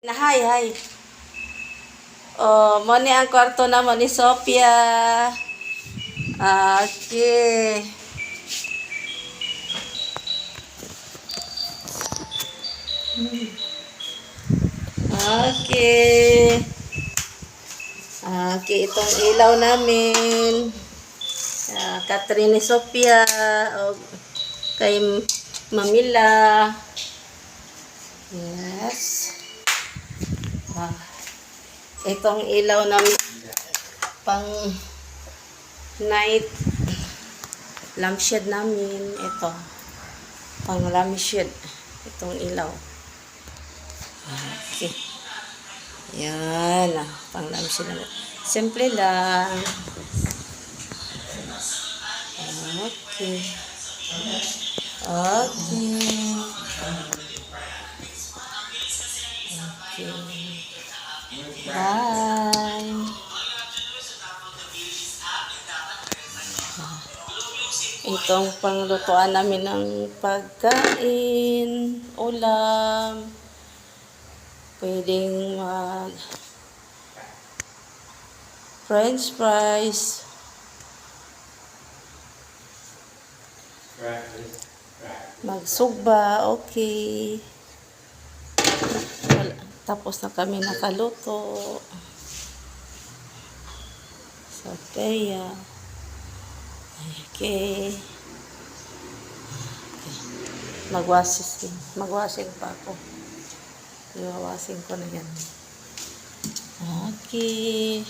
Hi, hi. Oh, mo ni ang kwarto na mo ni Sophia. Okay. Okay. Okay, itong ilaw namin. Catherine ni Sophia. O, kay Mamila. Yes. Ah, itong ilaw namin pang night lampshade namin. Ito. Pang lampshade. Itong ilaw. Okay. Yan. Pang lampshade namin. Simple lang. Okay. Okay. Okay. Bye. Itong panglutuan namin ng pagkain, ulam, pwedeng mag french fries, magsugba, okay. Tapos na kami nakaluto. So, kaya, okay. Magwasing pa ako. Iwawasin ko na yan. Okay.